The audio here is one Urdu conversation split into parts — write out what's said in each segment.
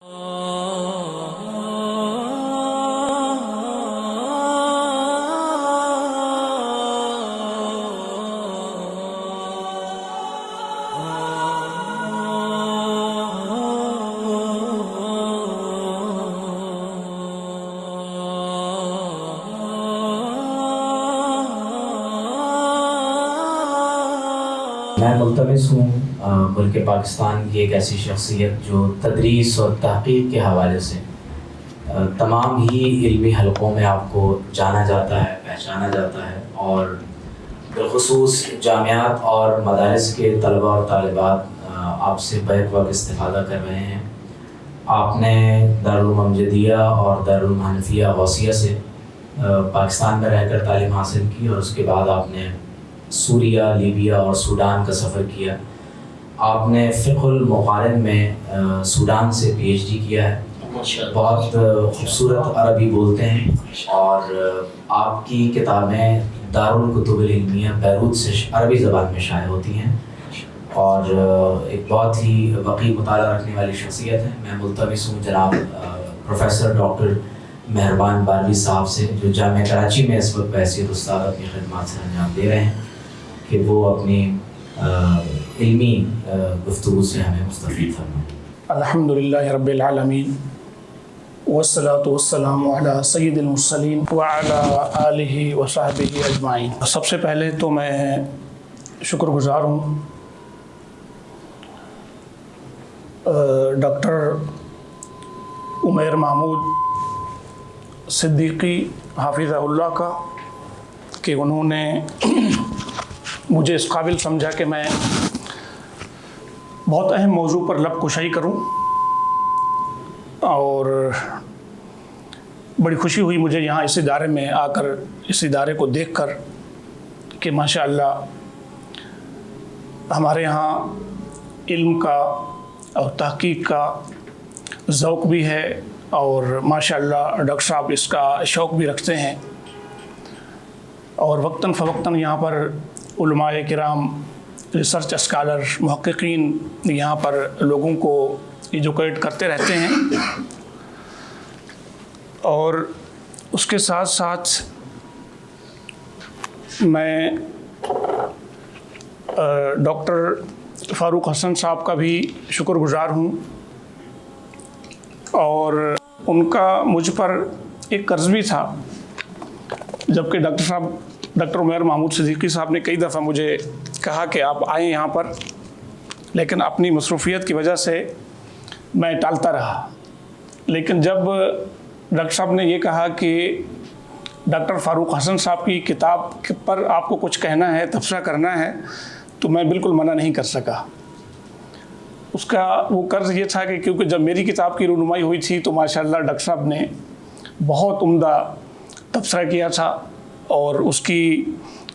میں ملتمس ہوں ملک پاکستان کی ایک ایسی شخصیت جو تدریس اور تحقیق کے حوالے سے تمام ہی علمی حلقوں میں آپ کو جانا جاتا ہے، پہچانا جاتا ہے، اور بالخصوص جامعات اور مدارس کے طلباء اور طالبات آپ سے بیک وقت استفادہ کر رہے ہیں۔ آپ نے دارالعلوم امجدیہ اور دارالعلوم حنفیہ غوثیہ سے پاکستان میں رہ کر تعلیم حاصل کی، اور اس کے بعد آپ نے سوریہ، لیبیا اور سوڈان کا سفر کیا۔ آپ نے فقہ المقارن میں سوڈان سے پی ایچ ڈی کیا ہے، بہت خوبصورت عربی بولتے ہیں، اور آپ کی کتابیں دارالکتب العلمیہ بیروت سے عربی زبان میں شائع ہوتی ہیں، اور ایک بہت ہی وقی مطالعہ رکھنے والی شخصیت ہے۔ میں ملتمس ہوں جناب پروفیسر ڈاکٹر مہربان باروی صاحب سے، جو جامعہ کراچی میں اس وقت بحیثیت استاد اپنی خدمات سے انجام دے رہے ہیں، کہ وہ اپنی علمی گفتگو سے ہمیں مستفید فرمائیں۔ الحمدللہ رب العالمین والصلاة والسلام علی سید المرسلین وعلی آلہ وصحبہ اجمعین۔ سب سے پہلے تو میں شکر گزار ہوں ڈاکٹر عمیر محمود صدیقی حافظہ اللہ کا، کہ انہوں نے مجھے اس قابل سمجھا کہ میں بہت اہم موضوع پر لب کشائی کروں، اور بڑی خوشی ہوئی مجھے یہاں اس ادارے میں آ کر، اس ادارے کو دیکھ کر، کہ ماشاءاللہ ہمارے یہاں علم کا اور تحقیق کا ذوق بھی ہے، اور ماشاءاللہ ڈاکٹر صاحب اس کا شوق بھی رکھتے ہیں، اور وقتاً فوقتاً یہاں پر علماء کرام، ریسرچ اسکالر، محققین یہاں پر لوگوں کو ایجوکیٹ کرتے رہتے ہیں۔ اور اس کے ساتھ ساتھ میں ڈاکٹر فاروق حسن صاحب کا بھی شکر گزار ہوں، اور ان کا مجھ پر ایک قرض بھی تھا، جبکہ ڈاکٹر عمیر محمود صدیقی صاحب نے کئی دفعہ مجھے کہا کہ آپ آئیں یہاں پر، لیکن اپنی مصروفیت کی وجہ سے میں ٹالتا رہا۔ لیکن جب ڈاکٹر صاحب نے یہ کہا کہ ڈاکٹر فاروق حسن صاحب کی کتاب پر آپ کو کچھ کہنا ہے، تبصرہ کرنا ہے، تو میں بالکل منع نہیں کر سکا۔ اس کا وہ قرض یہ تھا کہ کیونکہ جب میری کتاب کی رونمائی ہوئی تھی تو ماشاءاللہ ڈاکٹر صاحب نے بہت عمدہ تبصرہ کیا تھا، اور اس کی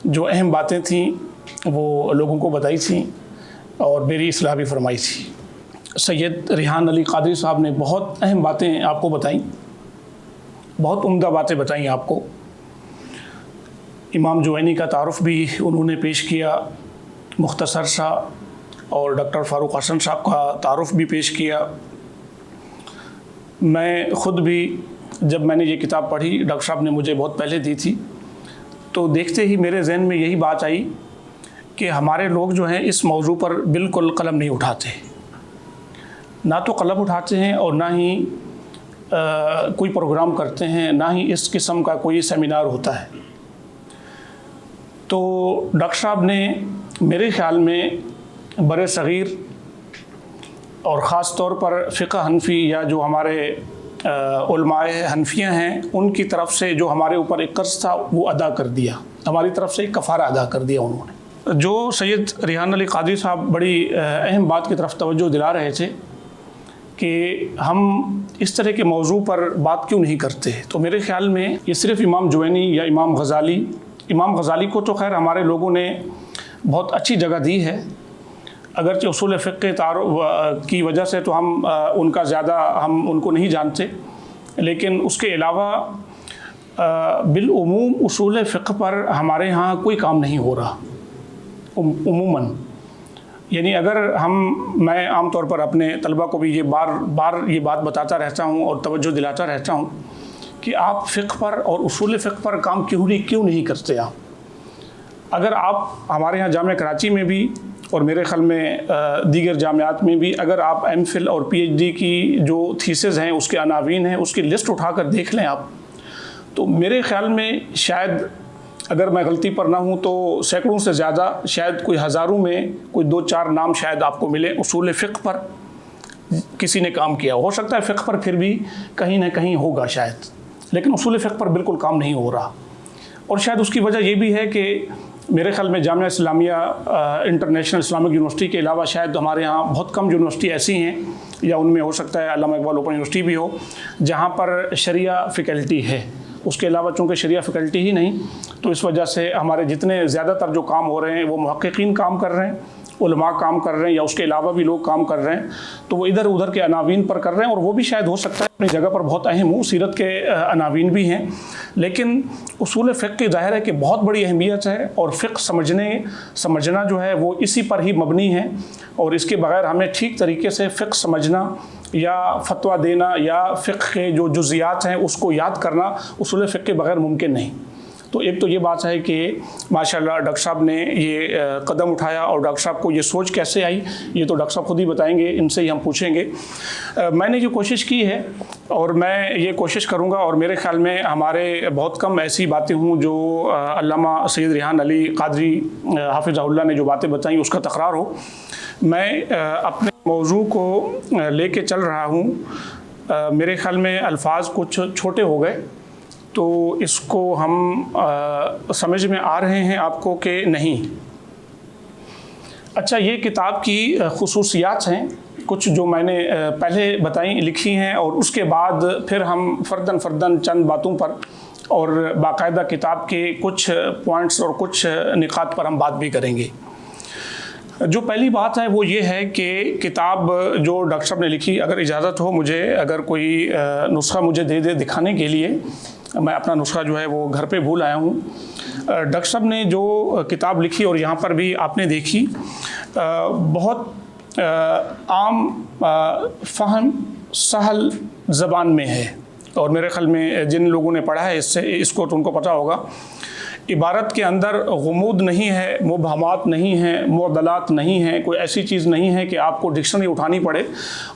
جو اہم باتیں تھیں وہ لوگوں کو بتائی تھیں، اور میری اصلاح بھی فرمائی تھی۔ سید ریحان علی قادری صاحب نے بہت اہم باتیں آپ کو بتائیں، بہت عمدہ باتیں بتائیں آپ کو۔ امام جوینی کا تعارف بھی انہوں نے پیش کیا مختصر سا، اور ڈاکٹر فاروق حسن صاحب کا تعارف بھی پیش کیا۔ میں خود بھی جب میں نے یہ کتاب پڑھی، ڈاکٹر صاحب نے مجھے بہت پہلے دی تھی، تو دیکھتے ہی میرے ذہن میں یہی بات آئی کہ ہمارے لوگ جو ہیں اس موضوع پر بالکل قلم نہیں اٹھاتے، نہ تو قلم اٹھاتے ہیں، اور نہ ہی کوئی پروگرام کرتے ہیں، نہ ہی اس قسم کا کوئی سیمینار ہوتا ہے۔ تو ڈاکٹر صاحب نے میرے خیال میں بر صغیر اور خاص طور پر فقہ حنفی، یا جو ہمارے علماء حنفیہ ہیں، ان کی طرف سے جو ہمارے اوپر ایک قرض تھا وہ ادا کر دیا، ہماری طرف سے ایک کفارہ ادا کر دیا انہوں نے۔ جو سید ریحان علی قادری صاحب بڑی اہم بات کی طرف توجہ دلا رہے تھے کہ ہم اس طرح کے موضوع پر بات کیوں نہیں کرتے، تو میرے خیال میں یہ صرف امام جوینی یا امام غزالی کو تو خیر ہمارے لوگوں نے بہت اچھی جگہ دی ہے، اگرچہ اصول فقہ تعارف کی وجہ سے تو ہم ان کا زیادہ ہم ان کو نہیں جانتے، لیکن اس کے علاوہ بالعموم اصول فقہ پر ہمارے ہاں کوئی کام نہیں ہو رہا عموماً، یعنی اگر میں عام طور پر اپنے طلبہ کو بھی یہ بار بار یہ بات بتاتا رہتا ہوں اور توجہ دلاتا رہتا ہوں کہ آپ فقہ پر اور اصول فقہ پر کام کیوں نہیں کرتے آپ؟ اگر آپ ہمارے ہاں جامعہ کراچی میں بھی اور میرے خیال میں دیگر جامعات میں بھی اگر آپ ایم فل اور پی ایچ ڈی کی جو تھیسز ہیں اس کے عناوین ہیں اس کی لسٹ اٹھا کر دیکھ لیں آپ، تو میرے خیال میں شاید اگر میں غلطی پر نہ ہوں تو سینکڑوں سے زیادہ، شاید کوئی ہزاروں میں کوئی 2-4 نام شاید آپ کو ملے اصول فقہ پر کسی نے کام کیا۔ ہو سکتا ہے فقہ پر پھر بھی کہیں نہ کہیں ہوگا شاید، لیکن اصول فقہ پر بالکل کام نہیں ہو رہا۔ اور شاید اس کی وجہ یہ بھی ہے کہ میرے خیال میں Jamia Islamia international Islamic university کے علاوہ شاید ہمارے یہاں بہت کم یونیورسٹی ایسی ہیں، یا ان میں ہو سکتا ہے علامہ اقبال اوپن یونیورسٹی بھی ہو، جہاں پر شریعہ فیکلٹی ہے۔ اس کے علاوہ چونکہ شریعہ فیکلٹی ہی نہیں، تو اس وجہ سے ہمارے جتنے زیادہ تر جو کام ہو رہے ہیں وہ محققین کام کر رہے ہیں، علماء کام کر رہے ہیں، یا اس کے علاوہ بھی لوگ کام کر رہے ہیں، تو وہ ادھر ادھر کے عناوین پر کر رہے ہیں، اور وہ بھی شاید ہو سکتا ہے اپنی جگہ پر بہت اہم ہوں، سیرت کے عناوین بھی ہیں، لیکن اصول فقہ کی ظاہر ہے کہ بہت بڑی اہمیت ہے، اور فقہ سمجھنا جو ہے وہ اسی پر ہی مبنی ہے، اور اس کے بغیر ہمیں ٹھیک طریقے سے فقہ سمجھنا یا فتویٰ دینا یا فقہ کے جو جزیات ہیں اس کو یاد کرنا اصول فقہ کے بغیر ممکن نہیں۔ تو ایک تو یہ بات ہے کہ ماشاءاللہ ڈاکٹر صاحب نے یہ قدم اٹھایا، اور ڈاکٹر صاحب کو یہ سوچ کیسے آئی یہ تو ڈاکٹر صاحب خود ہی بتائیں گے، ان سے ہی ہم پوچھیں گے۔ میں نے یہ کوشش کی ہے، اور میں یہ کوشش کروں گا، اور میرے خیال میں ہمارے بہت کم ایسی باتیں ہوں جو علامہ سید ریحان علی قادری حافظہ اللہ نے جو باتیں بتائیں اس کا تکرار ہو۔ میں اپنے موضوع کو لے کے چل رہا ہوں، میرے خیال میں الفاظ کچھ چھوٹے ہو گئے، تو اس کو ہم سمجھ میں آ رہے ہیں آپ کو کہ نہیں؟ اچھا، یہ کتاب کی خصوصیات ہیں کچھ جو میں نے پہلے بتائیں لکھی ہیں، اور اس کے بعد پھر ہم فرداً چند باتوں پر اور باقاعدہ کتاب کے کچھ پوائنٹس اور کچھ نکات پر ہم بات بھی کریں گے۔ جو پہلی بات ہے وہ یہ ہے کہ کتاب جو ڈاکٹر صاحب نے لکھی، اگر اجازت ہو مجھے اگر کوئی نسخہ مجھے دے دکھانے کے لیے، میں اپنا نسخہ جو ہے وہ گھر پہ بھول آیا ہوں۔ ڈاکٹر صاحب نے جو کتاب لکھی، اور یہاں پر بھی آپ نے دیکھی، بہت عام فہم سہل زبان میں ہے، اور میرے خیال میں جن لوگوں نے پڑھا ہے اس کو تو ان کو پتہ ہوگا۔ عبارت کے اندر غموض نہیں ہے، مبہمات نہیں ہیں، معضلات نہیں ہیں، کوئی ایسی چیز نہیں ہے کہ آپ کو ڈکشنری اٹھانی پڑے،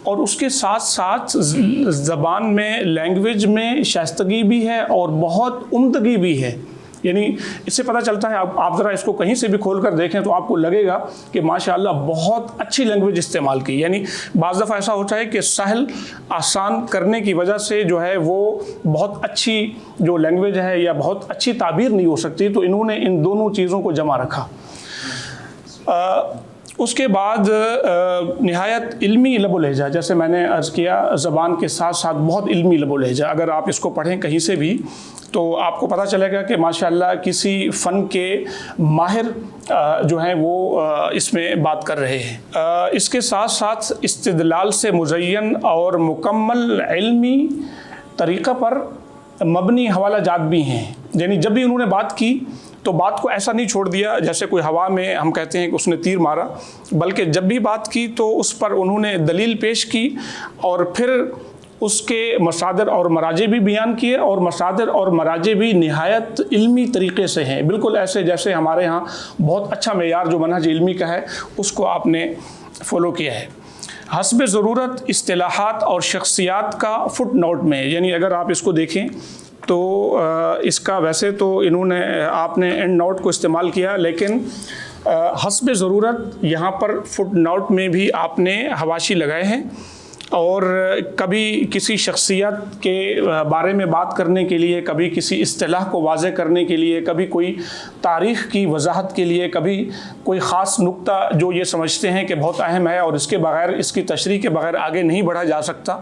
اور اس کے ساتھ ساتھ زبان میں، لینگویج میں شائستگی بھی ہے اور بہت عمدگی بھی ہے۔ یعنی اس سے پتہ چلتا ہے، آپ ذرا اس کو کہیں سے بھی کھول کر دیکھیں تو آپ کو لگے گا کہ ماشاءاللہ بہت اچھی لینگویج استعمال کی۔ یعنی بعض دفعہ ایسا ہوتا ہے کہ سہل آسان کرنے کی وجہ سے جو ہے وہ بہت اچھی جو لینگویج ہے یا بہت اچھی تعبیر نہیں ہو سکتی، تو انہوں نے ان دونوں چیزوں کو جمع رکھا۔ اس کے بعد نہایت علمی لب و لہجہ، جیسے میں نے عرض کیا، زبان کے ساتھ ساتھ بہت علمی لب و لہجہ۔ اگر آپ اس کو پڑھیں کہیں سے بھی تو آپ کو پتہ چلے گا کہ ماشاءاللہ کسی فن کے ماہر جو ہیں وہ اس میں بات کر رہے ہیں۔ اس کے ساتھ ساتھ استدلال سے مزین اور مکمل علمی طریقہ پر مبنی حوالہ جات بھی ہیں۔ یعنی جب بھی انہوں نے بات کی تو بات کو ایسا نہیں چھوڑ دیا جیسے کوئی ہوا میں ہم کہتے ہیں کہ اس نے تیر مارا، بلکہ جب بھی بات کی تو اس پر انہوں نے دلیل پیش کی، اور پھر اس کے مصادر اور مراجع بھی بیان کیے، اور مصادر اور مراجع بھی نہایت علمی طریقے سے ہیں، بالکل ایسے جیسے ہمارے ہاں بہت اچھا معیار جو منہج علمی کا ہے اس کو آپ نے فالو کیا ہے۔ حسب ضرورت اصطلاحات اور شخصیات کا فٹ نوٹ میں، یعنی اگر آپ اس کو دیکھیں تو اس کا ویسے تو آپ نے اینڈ نوٹ کو استعمال کیا، لیکن حسب ضرورت یہاں پر فٹ نوٹ میں بھی آپ نے حواشی لگائے ہیں، اور کبھی کسی شخصیت کے بارے میں بات کرنے کے لیے، کبھی کسی اصطلاح کو واضح کرنے کے لیے، کبھی کوئی تاریخ کی وضاحت کے لیے، کبھی کوئی خاص نقطہ جو یہ سمجھتے ہیں کہ بہت اہم ہے اور اس کے بغیر، اس کی تشریح کے بغیر آگے نہیں بڑھا جا سکتا،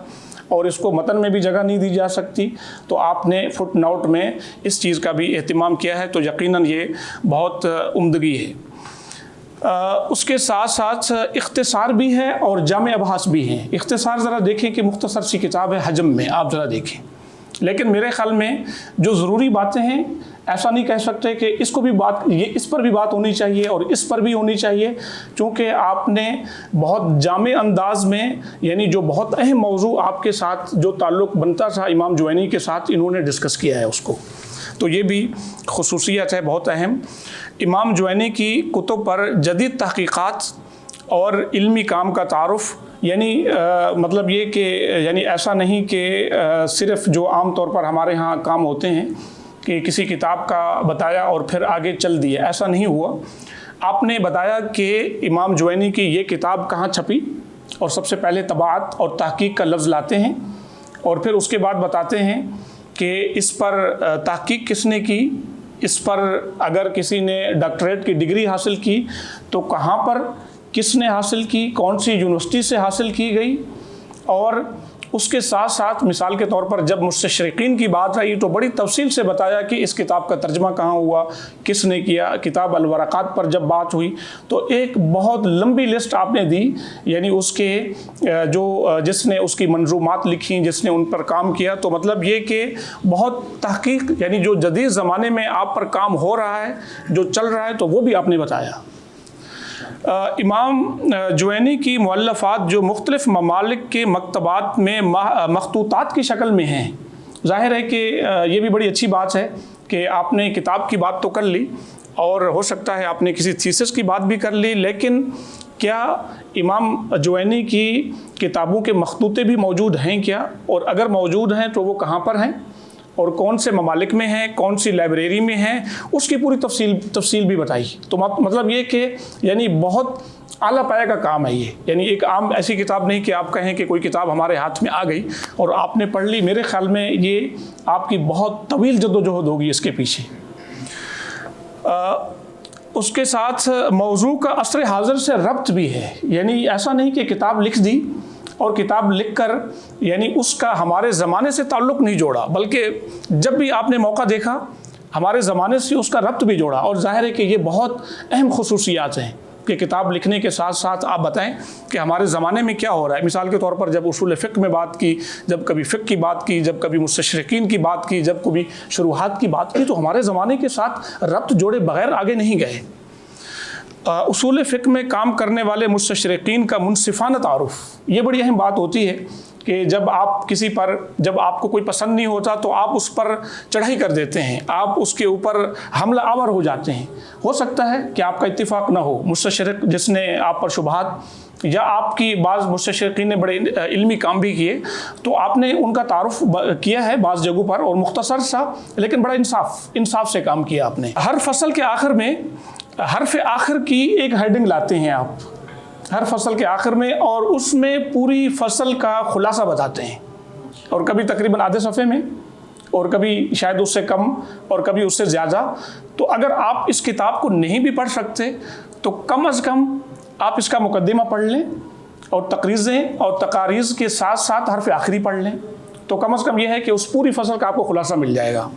اور اس کو متن میں بھی جگہ نہیں دی جا سکتی، تو آپ نے فٹ نوٹ میں اس چیز کا بھی اہتمام کیا ہے، تو یقیناً یہ بہت عمدگی ہے۔ اس کے ساتھ ساتھ اختصار بھی ہے اور جامع ابحاث بھی ہیں۔ اختصار ذرا دیکھیں کہ مختصر سی کتاب ہے حجم میں، آپ ذرا دیکھیں لیکن میرے خیال میں جو ضروری باتیں ہیں ایسا نہیں کہہ سکتے کہ اس کو بھی بات اس پر بھی بات ہونی چاہیے اور اس پر بھی ہونی چاہیے، چونکہ آپ نے بہت جامع انداز میں یعنی جو بہت اہم موضوع آپ کے ساتھ جو تعلق بنتا تھا امام جوینی کے ساتھ انہوں نے ڈسکس کیا ہے اس کو، تو یہ بھی خصوصیت ہے بہت اہم۔ امام جوینی کی کتب پر جدید تحقیقات اور علمی کام کا تعارف، یعنی مطلب یہ کہ یعنی ایسا نہیں کہ صرف جو عام طور پر ہمارے ہاں کام ہوتے ہیں کہ کسی کتاب کا بتایا اور پھر آگے چل دیا، ایسا نہیں ہوا۔ آپ نے بتایا کہ امام جوینی کی یہ کتاب کہاں چھپی اور سب سے پہلے طباعت اور تحقیق کا لفظ لاتے ہیں، اور پھر اس کے بعد بتاتے ہیں کہ اس پر تحقیق کس نے کی، اس پر اگر کسی نے ڈاکٹریٹ کی ڈگری حاصل کی تو کہاں پر کس نے حاصل کی، کون سی یونیورسٹی سے حاصل کی گئی، اور اس کے ساتھ ساتھ مثال کے طور پر جب مستشرقین کی بات آئی تو بڑی تفصیل سے بتایا کہ اس کتاب کا ترجمہ کہاں ہوا، کس نے کیا۔ کتاب الورقات پر جب بات ہوئی تو ایک بہت لمبی لسٹ آپ نے دی، یعنی اس کے جس نے اس کی منظومات لکھی، جس نے ان پر کام کیا، تو مطلب یہ کہ بہت تحقیق یعنی جو جدید زمانے میں آپ پر کام ہو رہا ہے، جو چل رہا ہے، تو وہ بھی آپ نے بتایا۔ امام جوینی کی مؤلفات جو مختلف ممالک کے مکتبات میں مخطوطات کی شکل میں ہیں، ظاہر ہے کہ یہ بھی بڑی اچھی بات ہے کہ آپ نے کتاب کی بات تو کر لی اور ہو سکتا ہے آپ نے کسی تھیسس کی بات بھی کر لی، لیکن کیا امام جوینی کی کتابوں کے مخطوطے بھی موجود ہیں کیا؟ اور اگر موجود ہیں تو وہ کہاں پر ہیں اور کون سے ممالک میں ہیں، کون سی لائبریری میں ہیں، اس کی پوری تفصیل بھی بتائی۔ تو مطلب یہ کہ یعنی بہت اعلیٰ پایہ کا کام ہے یہ، یعنی ایک عام ایسی کتاب نہیں کہ آپ کہیں کہ کوئی کتاب ہمارے ہاتھ میں آ گئی اور آپ نے پڑھ لی۔ میرے خیال میں یہ آپ کی بہت طویل جدوجہد ہوگی اس کے پیچھے۔ اس کے ساتھ موضوع کا عصر حاضر سے ربط بھی ہے، یعنی ایسا نہیں کہ کتاب لکھ دی اور کتاب لکھ کر یعنی اس کا ہمارے زمانے سے تعلق نہیں جوڑا، بلکہ جب بھی آپ نے موقع دیکھا ہمارے زمانے سے اس کا ربط بھی جوڑا، اور ظاہر ہے کہ یہ بہت اہم خصوصیات ہیں کہ کتاب لکھنے کے ساتھ ساتھ آپ بتائیں کہ ہمارے زمانے میں کیا ہو رہا ہے۔ مثال کے طور پر جب اصول فقہ میں بات کی، جب کبھی فقہ کی بات کی، جب کبھی مستشرقین کی بات کی، جب کبھی شروحات کی بات کی، تو ہمارے زمانے کے ساتھ ربط جوڑے بغیر آگے نہیں گئے۔ اصول فقہ میں کام کرنے والے مستشرقین کا منصفانہ تعارف، یہ بڑی اہم بات ہوتی ہے کہ جب آپ کسی پر جب آپ کو کوئی پسند نہیں ہوتا تو آپ اس پر چڑھائی کر دیتے ہیں، آپ اس کے اوپر حملہ آور ہو جاتے ہیں۔ ہو سکتا ہے کہ آپ کا اتفاق نہ ہو، مستشرق جس نے آپ پر شبہات یا آپ کی بعض مستشرقین نے بڑے علمی کام بھی کیے تو آپ نے ان کا تعارف کیا ہے بعض جگہوں پر، اور مختصر سا لیکن بڑا انصاف سے کام کیا آپ نے۔ ہر فصل کے آخر میں حرف آخر کی ایک ہیڈنگ لاتے ہیں آپ ہر فصل کے آخر میں، اور اس میں پوری فصل کا خلاصہ بتاتے ہیں، اور کبھی تقریباً آدھے صفحے میں اور کبھی شاید اس سے کم اور کبھی اس سے زیادہ۔ تو اگر آپ اس کتاب کو نہیں بھی پڑھ سکتے تو کم از کم آپ اس کا مقدمہ پڑھ لیں اور تقریضیں اور تقاریض کے ساتھ ساتھ حرف آخری پڑھ لیں، تو کم از کم یہ ہے کہ اس پوری فصل کا آپ کو خلاصہ مل جائے گا۔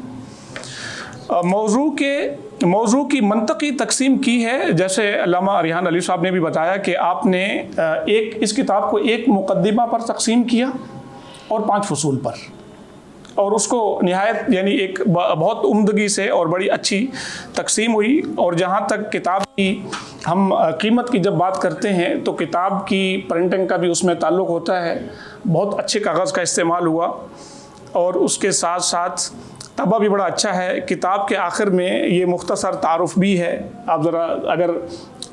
موضوع کی منطقی تقسیم کی ہے، جیسے علامہ ریحان علی صاحب نے بھی بتایا کہ آپ نے اس کتاب کو ایک مقدمہ پر تقسیم کیا اور 5 فصول پر، اور اس کو نہایت یعنی ایک بہت عمدگی سے اور بڑی اچھی تقسیم ہوئی۔ اور جہاں تک کتاب کی ہم قیمت کی جب بات کرتے ہیں تو کتاب کی پرنٹنگ کا بھی اس میں تعلق ہوتا ہے، بہت اچھے کاغذ کا استعمال ہوا، اور اس کے ساتھ ساتھ طبع بھی بڑا اچھا ہے۔ کتاب کے آخر میں یہ مختصر تعارف بھی ہے، آپ ذرا اگر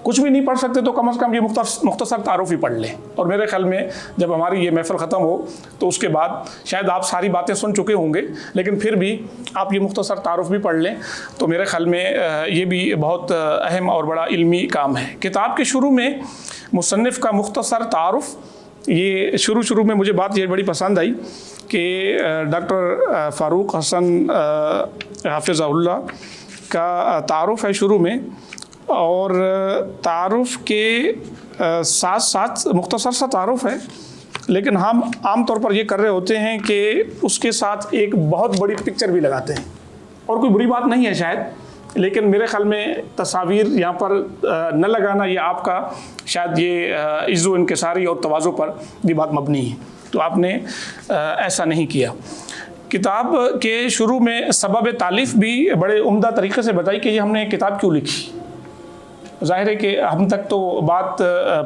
کچھ بھی نہیں پڑھ سکتے تو کم از کم یہ مختصر تعارف ہی پڑھ لیں، اور میرے خیال میں جب ہماری یہ محفل ختم ہو تو اس کے بعد شاید آپ ساری باتیں سن چکے ہوں گے، لیکن پھر بھی آپ یہ مختصر تعارف بھی پڑھ لیں، تو میرے خیال میں یہ بھی بہت اہم اور بڑا علمی کام ہے۔ کتاب کے شروع میں مصنف کا مختصر تعارف، یہ شروع میں مجھے بات یہ بڑی پسند آئی کہ ڈاکٹر فاروق حسن حافظہ اللہ کا تعارف ہے شروع میں، اور تعارف کے ساتھ ساتھ مختصر سا تعارف ہے، لیکن ہم عام طور پر یہ کر رہے ہوتے ہیں کہ اس کے ساتھ ایک بہت بڑی پکچر بھی لگاتے ہیں، اور کوئی بری بات نہیں ہے شاید، لیکن میرے خیال میں تصاویر یہاں پر نہ لگانا یہ آپ کا شاید یہ عز و انکساری اور تواضع پر بھی بات مبنی ہے، تو آپ نے ایسا نہیں کیا۔ کتاب کے شروع میں سبب تالیف بھی بڑے عمدہ طریقے سے بتائی کہ یہ ہم نے کتاب کیوں لکھی. ظاہر ہے کہ ہم تک تو بات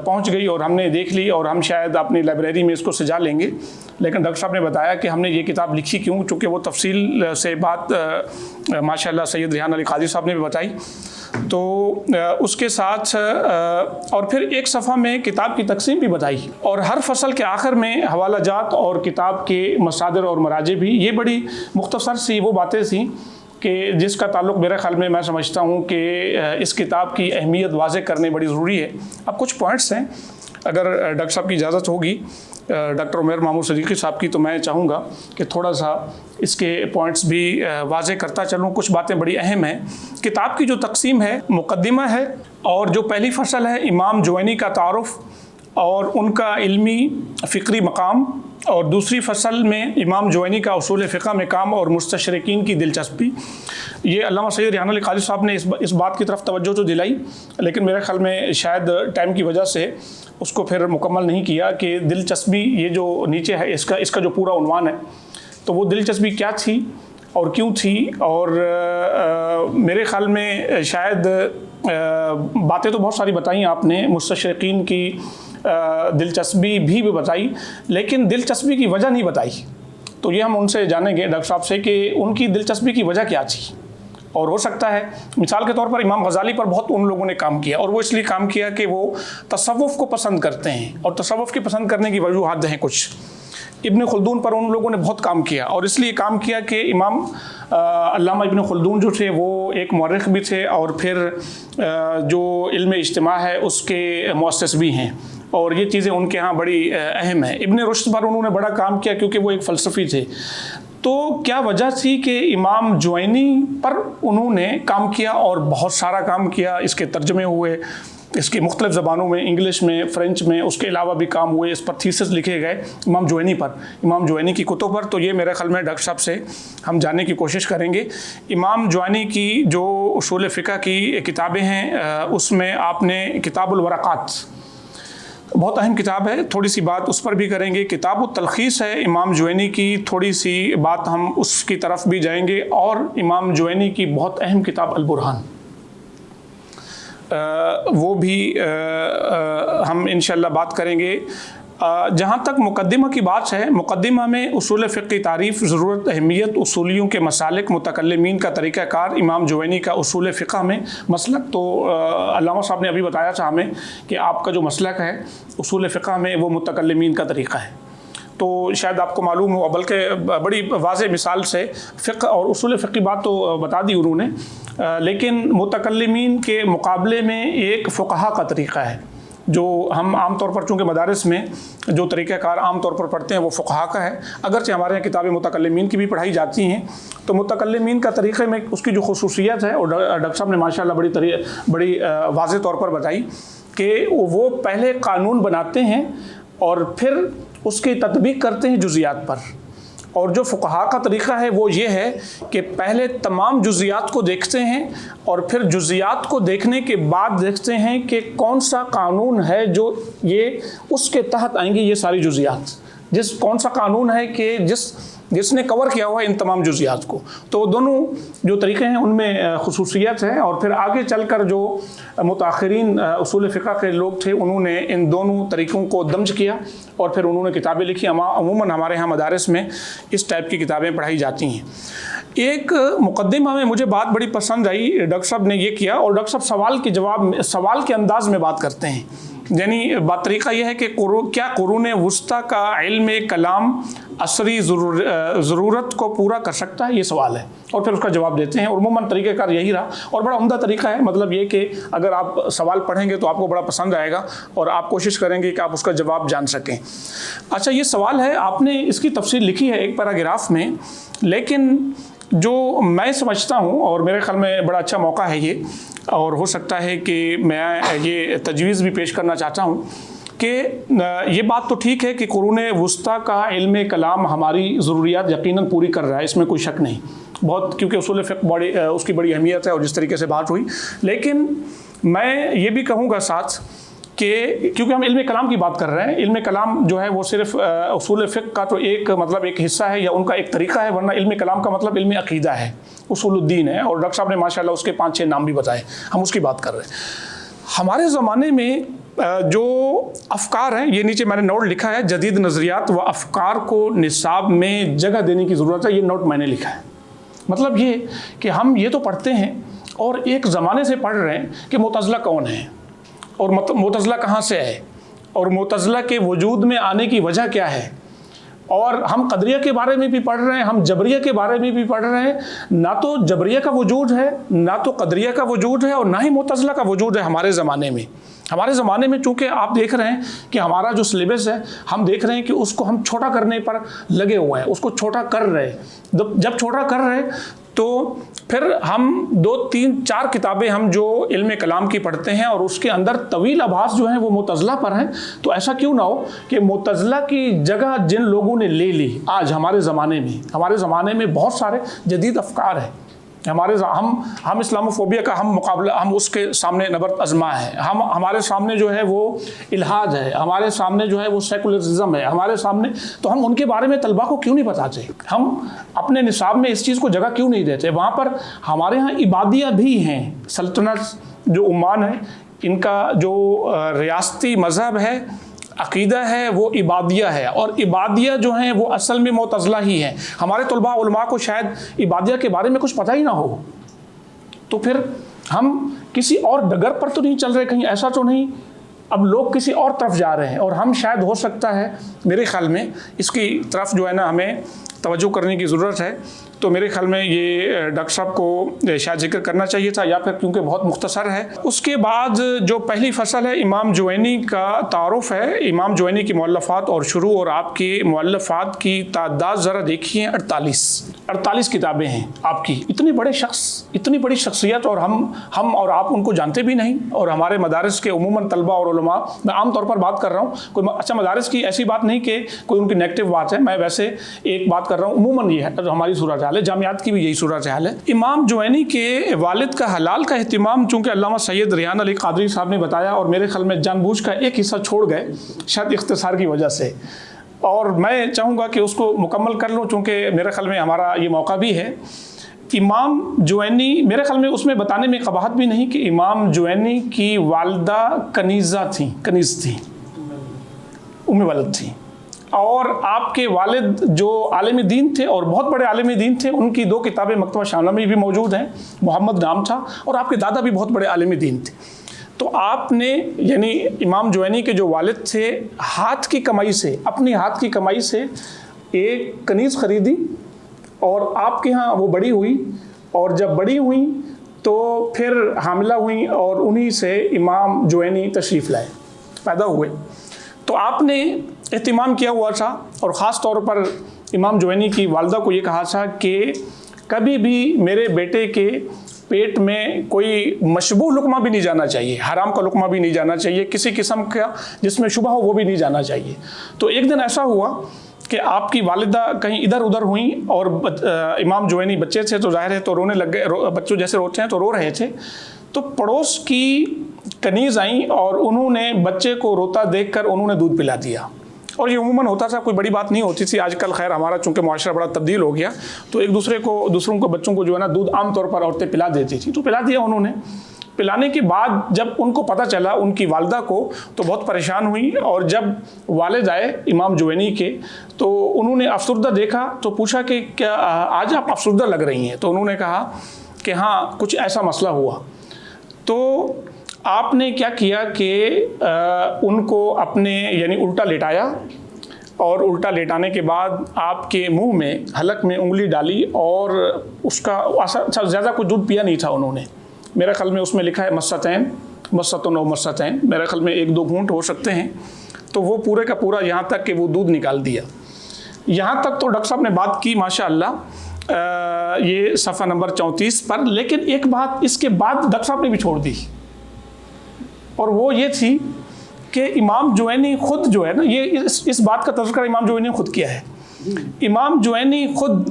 پہنچ گئی اور ہم نے دیکھ لی اور ہم شاید اپنی لائبریری میں اس کو سجا لیں گے، لیکن ڈاکٹر صاحب نے بتایا کہ ہم نے یہ کتاب لکھی کیوں، چونکہ وہ تفصیل سے بات ماشاءاللہ سید ریحان علی قاضی صاحب نے بھی بتائی. تو اس کے ساتھ اور پھر ایک صفحہ میں کتاب کی تقسیم بھی بتائی، اور ہر فصل کے آخر میں حوالہ جات اور کتاب کے مصادر اور مراجع بھی. یہ بڑی مختصر سی وہ باتیں تھیں کہ جس کا تعلق میرے خیال میں سمجھتا ہوں کہ اس کتاب کی اہمیت واضح کرنے بڑی ضروری ہے. اب کچھ پوائنٹس ہیں، اگر ڈاکٹر صاحب کی اجازت ہوگی، ڈاکٹر عمیر مامور صدیقی صاحب کی، تو میں چاہوں گا کہ تھوڑا سا اس کے پوائنٹس بھی واضح کرتا چلوں. کچھ باتیں بڑی اہم ہیں. کتاب کی جو تقسیم ہے، مقدمہ ہے، اور جو پہلی فصل ہے امام جوینی کا تعارف اور ان کا علمی فکری مقام، اور دوسری فصل میں امام جوینی کا اصول فقہ میں کام اور مستشرقین کی دلچسپی. یہ علامہ سید ریحان علی قاضی صاحب نے اس بات کی طرف توجہ تو دلائی، لیکن میرے خیال میں شاید ٹائم کی وجہ سے اس کو پھر مکمل نہیں کیا کہ دلچسپی یہ جو نیچے ہے اس کا جو پورا عنوان ہے، تو وہ دلچسپی کیا تھی اور کیوں تھی. اور میرے خیال میں شاید باتیں تو بہت ساری بتائیں آپ نے، مستشرقین کی دلچسپی بھی بتائی، لیکن دلچسپی کی وجہ نہیں بتائی. تو یہ ہم ان سے جانیں گے ڈاکٹر صاحب سے کہ ان کی دلچسپی کی وجہ کیا تھی. اور ہو سکتا ہے مثال کے طور پر امام غزالی پر بہت ان لوگوں نے کام کیا، اور وہ اس لیے کام کیا کہ وہ تصوف کو پسند کرتے ہیں، اور تصوف کی پسند کرنے کی وجوہات ہیں کچھ. ابن خلدون پر ان لوگوں نے بہت کام کیا، اور اس لیے کام کیا کہ امام علامہ ابن خلدون جو تھے وہ ایک مورخ بھی تھے، اور پھر جو علم اجتماع ہے اس کے مؤسس بھی ہیں، اور یہ چیزیں ان کے ہاں بڑی اہم ہیں. ابن رشد پر انہوں نے بڑا کام کیا کیونکہ وہ ایک فلسفی تھے. تو کیا وجہ تھی کہ امام جوینی پر انہوں نے کام کیا اور بہت سارا کام کیا؟ اس کے ترجمے ہوئے اس کی مختلف زبانوں میں، انگلش میں، فرینچ میں، اس کے علاوہ بھی کام ہوئے، اس پر تھیسس لکھے گئے امام جوینی پر، امام جوینی کی کتب پر. تو یہ میرے خیال میں ڈاکٹر صاحب سے ہم جاننے کی کوشش کریں گے. امام جوینی کی جو اصول فقہ کی کتابیں ہیں، اس میں آپ نے کتاب الورقات بہت اہم کتاب ہے، تھوڑی سی بات اس پر بھی کریں گے. کتاب التلخیص ہے امام جوینی کی، تھوڑی سی بات ہم اس کی طرف بھی جائیں گے. اور امام جوینی کی بہت اہم کتاب البرہان، وہ بھی ہم انشاءاللہ بات کریں گے. جہاں تک مقدمہ کی بات ہے، مقدمہ میں اصول فقہ کی تعریف، ضرورت، اہمیت، اصولیوں کے مسالک، متکلمین کا طریقہ کار. امام جوینی کا اصول فقہ میں مسلک تو علامہ صاحب نے ابھی بتایا تھا ہمیں کہ آپ کا جو مسلک ہے اصول فقہ میں وہ متکلمین کا طریقہ ہے. تو شاید آپ کو معلوم ہو، بلکہ بڑی واضح مثال سے فقہ اور اصول فقہ کی بات تو بتا دی انہوں نے، لیکن متکلمین کے مقابلے میں ایک فقہا کا طریقہ ہے جو ہم عام طور پر، چونکہ مدارس میں جو طریقہ کار عام طور پر پڑھتے ہیں وہ فقہا کا ہے. اگرچہ ہمارے یہاں کتابیں متکلمین کی بھی پڑھائی جاتی ہیں، تو متکلمین کا طریقے میں اس کی جو خصوصیت ہے، اور ڈاکٹر صاحب نے ماشاءاللہ بڑی واضح طور پر بتائی کہ وہ پہلے قانون بناتے ہیں اور پھر اس کی تطبیق کرتے ہیں جزیات پر. اور جو فقہا کا طریقہ ہے وہ یہ ہے کہ پہلے تمام جزیات کو دیکھتے ہیں، اور پھر جزیات کو دیکھنے کے بعد دیکھتے ہیں کہ کون سا قانون ہے جو یہ اس کے تحت آئیں گی یہ ساری جزیات، کون سا قانون ہے کہ جس نے کور کیا ہوا ہے ان تمام جزیات کو. تو دونوں جو طریقے ہیں ان میں خصوصیت ہے، اور پھر آگے چل کر جو متاخرین اصول فقہ کے لوگ تھے انہوں نے ان دونوں طریقوں کو دمج کیا اور پھر انہوں نے کتابیں لکھی. عموماً ہمارے ہاں مدارس میں اس ٹائپ کی کتابیں پڑھائی جاتی ہیں. ایک مقدمہ میں مجھے بات بڑی پسند آئی، ڈاکٹر صاحب نے یہ کیا، اور ڈاکٹر صاحب سوال کے انداز میں بات کرتے ہیں. یعنی بات طریقہ یہ ہے کہ کیا قرون وسطیٰ کا علم کلام عصری ضرورت کو پورا کر سکتا ہے؟ یہ سوال ہے، اور پھر اس کا جواب دیتے ہیں. اور عموماً طریقہ کار یہی رہا، اور بڑا عمدہ طریقہ ہے. مطلب یہ کہ اگر آپ سوال پڑھیں گے تو آپ کو بڑا پسند آئے گا، اور آپ کوشش کریں گے کہ آپ اس کا جواب جان سکیں. اچھا، یہ سوال ہے، آپ نے اس کی تفصیل لکھی ہے ایک پیراگراف میں، لیکن جو میں سمجھتا ہوں، اور میرے خیال میں بڑا اچھا موقع ہے یہ، اور ہو سکتا ہے کہ میں یہ تجویز بھی پیش کرنا چاہتا ہوں کہ یہ بات تو ٹھیک ہے کہ قرون وسطیٰ کا علم کلام ہماری ضروریات یقیناً پوری کر رہا ہے، اس میں کوئی شک نہیں، بہت، کیونکہ اصول فقہ اس کی بڑی اہمیت ہے اور جس طریقے سے بات ہوئی. لیکن میں یہ بھی کہوں گا ساتھ کہ کیونکہ ہم علم کلام کی بات کر رہے ہیں، علم کلام جو ہے وہ صرف اصول فقہ کا تو ایک مطلب ایک حصہ ہے یا ان کا ایک طریقہ ہے، ورنہ علم کلام کا مطلب علم عقیدہ ہے، اصول الدین ہے، اور ڈاکٹر صاحب نے ماشاءاللہ اس کے 5-6 نام بھی بتائے، ہم اس کی بات کر رہے ہیں۔ ہمارے زمانے میں جو افکار ہیں، یہ نیچے میں نے نوٹ لکھا ہے، جدید نظریات و افکار کو نصاب میں جگہ دینے کی ضرورت ہے، یہ نوٹ میں نے لکھا ہے۔ مطلب یہ کہ ہم یہ تو پڑھتے ہیں اور ایک زمانے سے پڑھ رہے ہیں کہ معتزلہ کون ہے اور معتزلہ کہاں سے ہے اور معتزلہ کے وجود میں آنے کی وجہ کیا ہے، اور ہم قدریہ کے بارے میں بھی پڑھ رہے ہیں، ہم جبریہ کے بارے میں بھی پڑھ رہے ہیں۔ نہ تو جبریہ کا وجود ہے، نہ تو قدریہ کا وجود ہے، اور نہ ہی معتزلہ کا وجود ہے ہمارے زمانے میں۔ ہمارے زمانے میں چونکہ آپ دیکھ رہے ہیں کہ ہمارا جو سلیبس ہے، ہم دیکھ رہے ہیں کہ اس کو ہم چھوٹا کرنے پر لگے ہوئے ہیں، اس کو چھوٹا کر رہے ہیں۔ جب چھوٹا کر رہے تو پھر ہم 2-3-4 کتابیں ہم جو علم کلام کی پڑھتے ہیں اور اس کے اندر طویل ابحاث جو ہیں وہ معتزلہ پر ہیں، تو ایسا کیوں نہ ہو کہ معتزلہ کی جگہ جن لوگوں نے لے لی آج ہمارے زمانے میں بہت سارے جدید افکار ہیں، ہم اسلاموفوبیا کا مقابلہ ہم اس کے سامنے نبرد ازما ہے، ہمارے سامنے جو ہے وہ الحاد ہے، ہمارے سامنے جو ہے وہ سیکولرزم ہے، ہمارے سامنے، تو ہم ان کے بارے میں طلبہ کو کیوں نہیں بتاتے؟ ہم اپنے نصاب میں اس چیز کو جگہ کیوں نہیں دیتے؟ وہاں پر ہمارے ہاں عبادیہ بھی ہیں، سلطنت جو عمان ہے ان کا جو ریاستی مذہب ہے، عقیدہ ہے، وہ عبادیہ ہے، اور عبادیہ جو ہیں وہ اصل میں معتزلہ ہی ہیں۔ ہمارے طلباء علماء کو شاید عبادیہ کے بارے میں کچھ پتہ ہی نہ ہو، تو پھر ہم کسی اور ڈگر پر تو نہیں چل رہے، کہیں ایسا تو نہیں اب لوگ کسی اور طرف جا رہے ہیں، اور ہم شاید ہو سکتا ہے میرے خیال میں اس کی طرف جو ہے نا ہمیں توجہ کرنے کی ضرورت ہے۔ تو میرے خیال میں یہ ڈاکٹر صاحب کو شاید ذکر کرنا چاہیے تھا، یا پھر کیونکہ بہت مختصر ہے۔ اس کے بعد جو پہلی فصل ہے امام جوینی کا تعارف ہے، امام جوینی کی مؤلفات اور شروع، اور آپ کی مؤلفات کی تعداد ذرا دیکھیے 48 کتابیں ہیں آپ کی۔ اتنے بڑے شخص، اتنی بڑی شخصیت، اور ہم اور آپ ان کو جانتے بھی نہیں، اور ہمارے مدارس کے عموماً طلباء اور علماء، میں عام طور پر بات کر رہا ہوں، کوئی اچھا مدارس کی ایسی بات نہیں کہ کوئی ان کی نیگیٹو بات ہے، میں ویسے ایک بات کر رہا ہوں، عموماً یہ ہے ہماری صورت حال ہے، جامعات کی بھی یہی صورت حال ہے۔ امام جوینی کے والد کا حلال کا اہتمام چونکہ علامہ سید ریحان علی قادری صاحب نے بتایا، اور میرے خیال میں جان بوجھ کا ایک حصہ چھوڑ گئے شاید اختصار کی وجہ سے، اور میں چاہوں گا کہ اس کو مکمل کر لوں چونکہ میرے خیال میں ہمارا یہ موقع بھی ہے۔ امام جوینی میرے خیال میں اس میں بتانے میں قباحت بھی نہیں کہ امام جوینی کی والدہ کنیز تھیں، ام ولد تھیں، اور آپ کے والد جو عالم دین تھے اور بہت بڑے عالم دین تھے، ان کی 2 کتابیں مکتبہ شاملہ میں بھی موجود ہیں، محمد نام تھا، اور آپ کے دادا بھی بہت بڑے عالم دین تھے۔ تو آپ نے یعنی امام جوینی کے جو والد تھے، ہاتھ کی کمائی سے، اپنی ہاتھ کی کمائی سے ایک کنیز خریدی، اور آپ کے ہاں وہ بڑی ہوئی، اور جب بڑی ہوئیں تو پھر حاملہ ہوئیں، اور انہی سے امام جوینی تشریف لائے، پیدا ہوئے۔ تو آپ نے اہتمام کیا ہوا تھا، اور خاص طور پر امام جوینی کی والدہ کو یہ کہا تھا کہ کبھی بھی میرے بیٹے کے پیٹ میں کوئی مشبوہ لقمہ بھی نہیں جانا چاہیے، حرام کا لقمہ بھی نہیں جانا چاہیے، کسی قسم کا جس میں شبہ ہو وہ بھی نہیں جانا چاہیے۔ تو ایک دن ایسا ہوا کہ آپ کی والدہ کہیں ادھر ادھر ہوئیں، اور امام جوینی بچے تھے تو ظاہر ہے تو رونے لگ گئے، بچوں جیسے روتے ہیں تو رو رہے تھے، تو پڑوس کی کنیز آئیں اور انہوں نے بچے کو روتا دیکھ کر انہوں نے دودھ پلا دیا، اور یہ عموماً ہوتا تھا، کوئی بڑی بات نہیں ہوتی تھی۔ آج کل خیر ہمارا چونکہ معاشرہ بڑا تبدیل ہو گیا، تو ایک دوسروں کو بچوں کو جو ہے نا دودھ عام طور پر عورتیں پلا دیتی تھی، تو پلا دیا انہوں نے۔ پلانے کے بعد جب ان کو پتہ چلا ان کی والدہ کو، تو بہت پریشان ہوئی، اور جب والد آئے امام جوینی کے تو انہوں نے افسردہ دیکھا، تو پوچھا کہ کیا آج آپ افسردہ لگ رہی ہیں؟ تو انہوں نے کہا کہ ہاں کچھ ایسا مسئلہ ہوا۔ تو آپ نے کیا کیا کہ ان کو اپنے یعنی الٹا لیٹایا، اور الٹا لیٹانے کے بعد آپ کے منہ میں حلق میں انگلی ڈالی، اور اس کا زیادہ کچھ دودھ پیا نہیں تھا انہوں نے، میرے خیال میں اس میں لکھا ہے مستن و مستین، میرے خیال میں 1-2 گھونٹ ہو سکتے ہیں، تو وہ پورے کا پورا یہاں تک کہ وہ دودھ نکال دیا۔ یہاں تک تو ڈاکٹر صاحب نے بات کی ماشاءاللہ، یہ صفحہ نمبر 34 پر، لیکن ایک بات اس کے بعد ڈاکٹر صاحب نے بھی چھوڑ دی، اور وہ یہ تھی کہ امام جوینی خود جو ہے نا، یہ اس بات کا تذکرہ امام جوینی نے خود کیا ہے۔ امام جوینی خود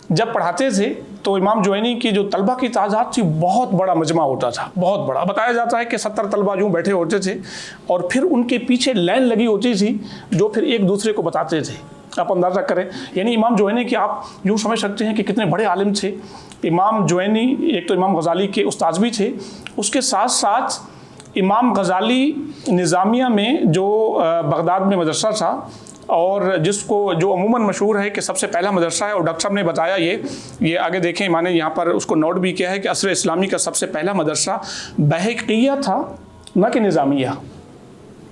جب پڑھاتے تھے تو امام جوینی کی جو طلبہ کی تعداد تھی بہت بڑا مجمع ہوتا تھا، بہت بڑا. بتایا جاتا ہے کہ 70 طلبہ یوں بیٹھے ہوتے تھے اور پھر ان کے پیچھے لائن لگی ہوتی تھی جو پھر ایک دوسرے کو بتاتے تھے. آپ اندازہ کریں، یعنی امام جوینی کی آپ یوں سمجھ سکتے ہیں کہ کتنے بڑے عالم تھے. امام جوینی ایک تو امام غزالی کے استاذ بھی تھے، اس کے ساتھ ساتھ امام غزالی نظامیہ میں جو بغداد میں مدرسہ تھا اور جس کو جو عموماً مشہور ہے کہ سب سے پہلا مدرسہ ہے، اور ڈاکٹر صاحب نے بتایا یہ آگے دیکھیں، میں نے یہاں پر اس کو نوٹ بھی کیا ہے کہ عصر اسلامی کا سب سے پہلا مدرسہ بہقیہ تھا، نہ کہ نظامیہ.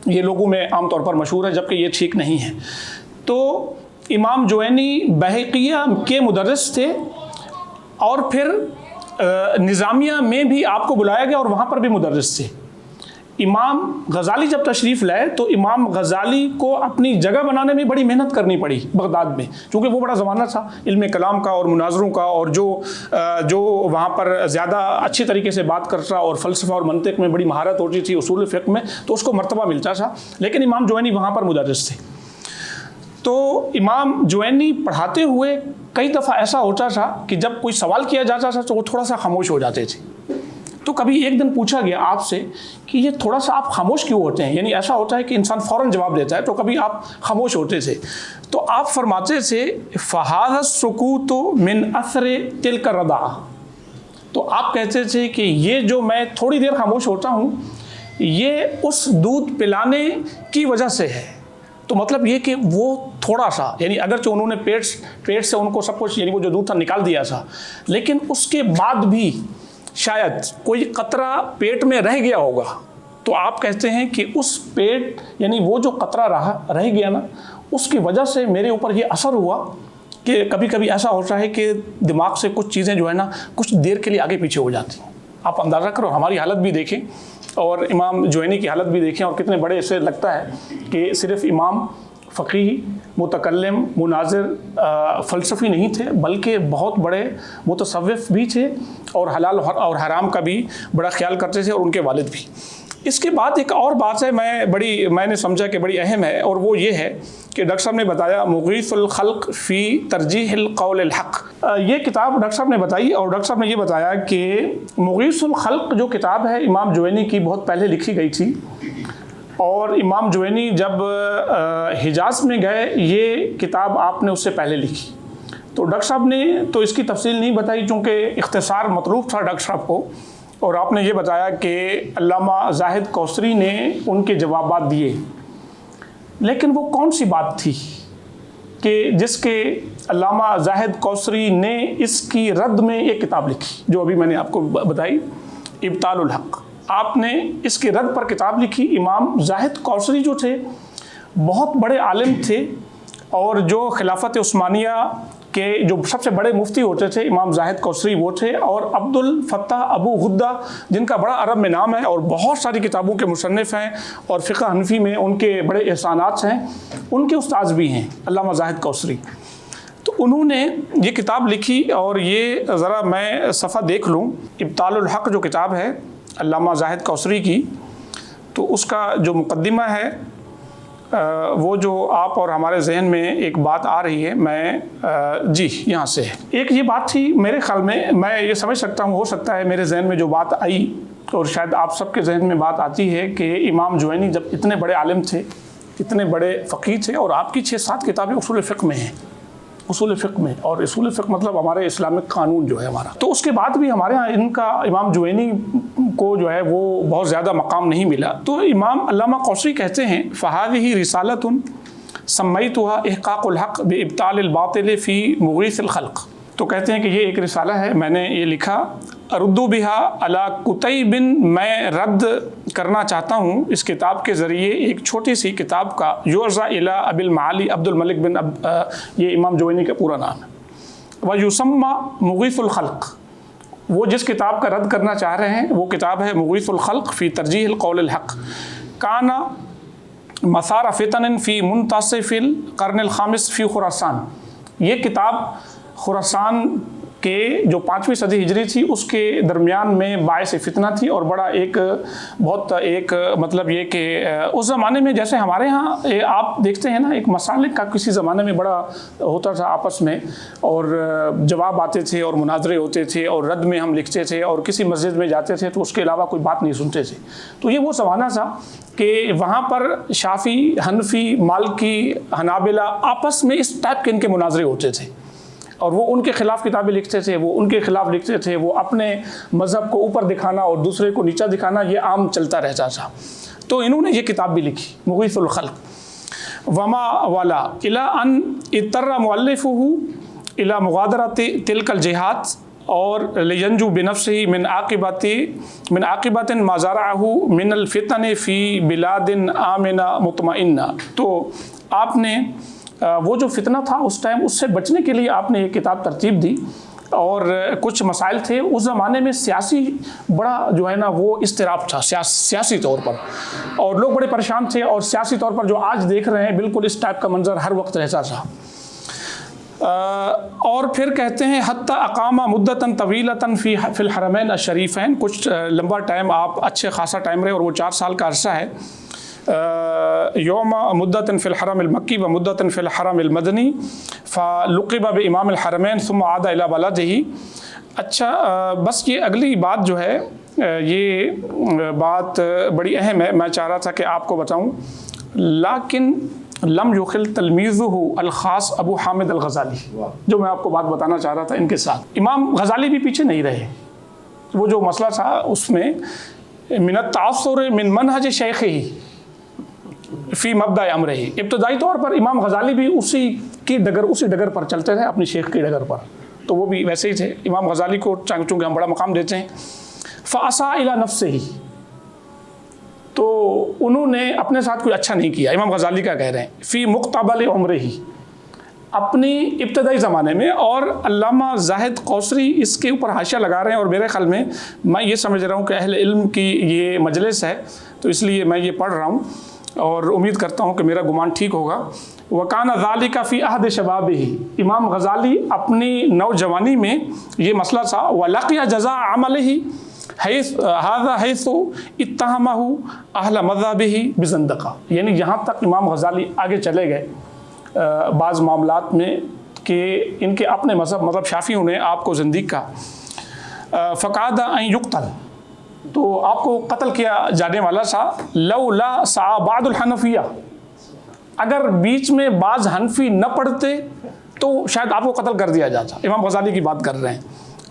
یہ لوگوں میں عام طور پر مشہور ہے جبکہ یہ ٹھیک نہیں ہے. تو امام جوینی بہقیہ کے مدرس تھے اور پھر نظامیہ میں بھی آپ کو بلایا گیا اور وہاں پر بھی مدرس تھے. امام غزالی جب تشریف لائے تو امام غزالی کو اپنی جگہ بنانے میں بڑی محنت کرنی پڑی بغداد میں، چونکہ وہ بڑا زمانہ تھا علم کلام کا اور مناظروں کا، اور جو وہاں پر زیادہ اچھی طریقے سے بات کرتا اور فلسفہ اور منطق میں بڑی مہارت ہوتی تھی، اصول فقہ میں، تو اس کو مرتبہ ملتا تھا. لیکن امام جوینی وہاں پر مدرس تھے. تو امام جوینی پڑھاتے ہوئے کئی دفعہ ایسا ہوتا تھا کہ جب کوئی سوال کیا جاتا تھا تو وہ تھوڑا سا خاموش ہو جاتے تھے. تو کبھی ایک دن پوچھا گیا آپ سے کہ یہ تھوڑا سا آپ خاموش کیوں ہوتے ہیں، یعنی ایسا ہوتا ہے کہ انسان فوراً جواب دیتا ہے، تو کبھی آپ خاموش ہوتے تھے. تو آپ فرماتے تھے فَهَذَا السُّكُوتُ مِنْ أَثْرِ تِلْكَ الرَّضَاعَةِ. تو آپ کہتے تھے کہ یہ جو میں تھوڑی دیر خاموش ہوتا ہوں یہ اس دودھ پلانے کی وجہ سے ہے. تو مطلب یہ کہ وہ تھوڑا سا، یعنی اگرچہ انہوں نے پیٹ سے ان کو سب کچھ، یعنی وہ جو دودھ تھا نکال دیا تھا، لیکن اس کے بعد بھی شاید کوئی قطرہ پیٹ میں رہ گیا ہوگا. تو آپ کہتے ہیں کہ اس پیٹ، یعنی وہ جو قطرہ رہ گیا نا، اس کی وجہ سے میرے اوپر یہ اثر ہوا کہ کبھی کبھی ایسا ہوتا ہے کہ دماغ سے کچھ چیزیں جو ہے نا کچھ دیر کے لیے آگے پیچھے ہو جاتی ہیں. آپ اندازہ کرو، ہماری حالت بھی دیکھیں اور امام جوینی کی حالت بھی دیکھیں، اور کتنے بڑے اسے لگتا ہے کہ صرف امام فقیہ، متکلم، مناظر، فلسفی نہیں تھے بلکہ بہت بڑے متصوف بھی تھے اور حلال اور حرام کا بھی بڑا خیال کرتے تھے، اور ان کے والد بھی. اس کے بعد ایک اور بات ہے میں نے سمجھا کہ بڑی اہم ہے، اور وہ یہ ہے کہ ڈاکٹر صاحب نے بتایا مغیث الخلق فی ترجیح القول الحق. یہ کتاب ڈاکٹر صاحب نے بتائی، اور ڈاکٹر صاحب نے یہ بتایا کہ مغیث الخلق جو کتاب ہے امام جوینی کی بہت پہلے لکھی گئی تھی، اور امام جوینی جب حجاز میں گئے یہ کتاب آپ نے اس سے پہلے لکھی. تو ڈاکٹر صاحب نے تو اس کی تفصیل نہیں بتائی چونکہ اختصار مطلوب تھا ڈاکٹر صاحب کو، اور آپ نے یہ بتایا کہ علامہ زاہد کوثری نے ان کے جوابات دیے. لیکن وہ کون سی بات تھی کہ جس کے علامہ زاہد کوثری نے اس کی رد میں ایک کتاب لکھی جو ابھی میں نے آپ کو بتائی، ابطال الحق. آپ نے اس کی رد پر کتاب لکھی. امام زاہد کوثری جو تھے بہت بڑے عالم تھے، اور جو خلافت عثمانیہ کے جو سب سے بڑے مفتی ہوتے تھے امام زاہد کوثری وہ تھے، اور عبد الفتاح ابو غدہ جن کا بڑا عرب میں نام ہے اور بہت ساری کتابوں کے مصنف ہیں اور فقہ حنفی میں ان کے بڑے احسانات ہیں، ان کے استاذ بھی ہیں علامہ زاہد کوثری. تو انہوں نے یہ کتاب لکھی، اور یہ ذرا میں صفحہ دیکھ لوں، ابطال الحق جو کتاب ہے علامہ زاہد کوثری کی، تو اس کا جو مقدمہ ہے وہ جو آپ اور ہمارے ذہن میں ایک بات آ رہی ہے، میں جی یہاں سے ایک یہ بات تھی میرے خیال میں یہ سمجھ سکتا ہوں، ہو سکتا ہے میرے ذہن میں جو بات آئی اور شاید آپ سب کے ذہن میں بات آتی ہے کہ امام جوینی جب اتنے بڑے عالم تھے، اتنے بڑے فقیہ تھے، اور آپ کی 6-7 کتابیں اصول فقہ میں ہیں، اصول فقہ میں، اور اصول فقہ مطلب ہمارے اسلامک قانون جو ہے ہمارا، تو اس کے بعد بھی ہمارے ہاں ان کا امام جوینی کو جو ہے وہ بہت زیادہ مقام نہیں ملا. تو امام علامہ کوثری کہتے ہیں فَهَذِهِ رِسَالَةٌ سَمَّيْتُهَا إِحْقَاقُ الْحَقِّ بِإِبْطَالِ الْبَاطِلِ فِي مُغِيثِ الْخَلْقِ. تو کہتے ہیں کہ یہ ایک رسالہ ہے، میں نے یہ لکھا اردو بها على کتیب، میں رد کرنا چاہتا ہوں اس کتاب کے ذریعے ایک چھوٹی سی کتاب کا، یعزى الى ابی المعالی عبد الملک بن یہ امام جوینی کا پورا نام ہے، ويسمى مغیث الخلق. وہ جس کتاب کا رد کرنا چاہ رہے ہیں وہ کتاب ہے مغیث الخلق فی ترجیح القول الحق. کان مثار فتن فی منتصف القرن الخامس فی خراسان. یہ کتاب خراسان کہ جو 5ویں صدی ہجری تھی اس کے درمیان میں باعث فتنہ تھی، اور بڑا ایک بہت ایک مطلب یہ کہ اس زمانے میں جیسے ہمارے ہاں آپ دیکھتے ہیں نا ایک مسالک کا کسی زمانے میں بڑا ہوتا تھا آپس میں، اور جواب آتے تھے اور مناظرے ہوتے تھے اور رد میں ہم لکھتے تھے، اور کسی مسجد میں جاتے تھے تو اس کے علاوہ کوئی بات نہیں سنتے تھے. تو یہ وہ زمانہ تھا کہ وہاں پر شافعی، حنفی، مالکی، حنابلہ آپس میں اس ٹائپ کے ان کے مناظرے ہوتے تھے، اور وہ ان کے خلاف کتابیں لکھتے تھے، وہ ان کے خلاف لکھتے تھے، وہ اپنے مذہب کو اوپر دکھانا اور دوسرے کو نیچا دکھانا یہ عام چلتا رہتا تھا. تو انہوں نے یہ کتاب بھی لکھی مغیث الخلق. وما والا الی ان اضطر مؤلفہ الی مغادرۃ تلک الجہات اور لینجو بنفسہ من عاقبۃ ما زرعہ من الفتن فی بلاد آمنہ مطمئنہ. تو آپ نے وہ جو فتنہ تھا اس ٹائم اس سے بچنے کے لیے آپ نے یہ کتاب ترتیب دی، اور کچھ مسائل تھے اس زمانے میں، سیاسی بڑا جو ہے نا وہ اضطراب تھا سیاسی طور پر، اور لوگ بڑے پریشان تھے، اور سیاسی طور پر جو آج دیکھ رہے ہیں بالکل اس ٹائپ کا منظر ہر وقت رہتا تھا. اور پھر کہتے ہیں حتی اقامہ مدتاً طویلتاً فی الحرمین الشریفین، کچھ لمبا ٹائم آپ اچھے خاصا ٹائم رہے، اور وہ 4 سال کا عرصہ ہے. یوم مدتاً فی الحرم المکی و مدتاً فی الحرم المدنی فلقب بامام الحرمین ثم عاد الی بلدہ. اچھا بس یہ اگلی بات جو ہے یہ بات بڑی اہم ہے، میں چاہ رہا تھا کہ آپ کو بتاؤں. لیکن لم یخل تلمیذہ الخاص ابو حامد الغزالی، جو میں آپ کو بات بتانا چاہ رہا تھا ان کے ساتھ، امام غزالی بھی پیچھے نہیں رہے. وہ جو مسئلہ تھا اس میں من التعثر من منہج شیخہ فی مبدأ امرہ، ابتدائی طور پر امام غزالی بھی اسی ڈگر پر چلتے تھے، اپنی شیخ کی ڈگر پر. تو وہ بھی ویسے ہی تھے. امام غزالی کو چونکہ ہم بڑا مقام دیتے ہیں، فَأَسَاءَ إِلَى نَفْسِهِ، تو انہوں نے اپنے ساتھ کوئی اچھا نہیں کیا. امام غزالی کا کہہ رہے ہیں فی مقتبل عمرہ، اپنی ابتدائی زمانے میں. اور علامہ زاہد قوصری اس کے اوپر حاشیہ لگا رہے ہیں، اور میرے خیال میں یہ سمجھ رہا ہوں کہ اہل علم کی یہ مجلس ہے، تو اس لیے میں یہ پڑھ رہا ہوں اور امید کرتا ہوں کہ میرا گمان ٹھیک ہوگا. وَكَانَ ذَلِكَ فِي عَهْدِ شَبَابِهِ، امام غزالی اپنی نوجوانی میں یہ مسئلہ تھا. وَلَقِيَ جَزَاءَ عَمَلِهِ هَذَا حَيْثُ اتَّهَمَهُ أَهْلَ مَذْهَبِهِ بِزَنْدَقَةٍ. یعنی یہاں تک امام غزالی آگے چلے گئے بعض معاملات میں کہ ان کے اپنے مذہب شافعیوں نے آپ کو زندیق کہا. فَقَعَدَ أَن يُقْتَلَ، تو آپ کو قتل کیا جانے والا تھا. لولا سعى بعض الحنفیہ، اگر بیچ میں بعض حنفی نہ پڑھتے تو شاید آپ کو قتل کر دیا جاتا. امام غزالی کی بات کر رہے ہیں.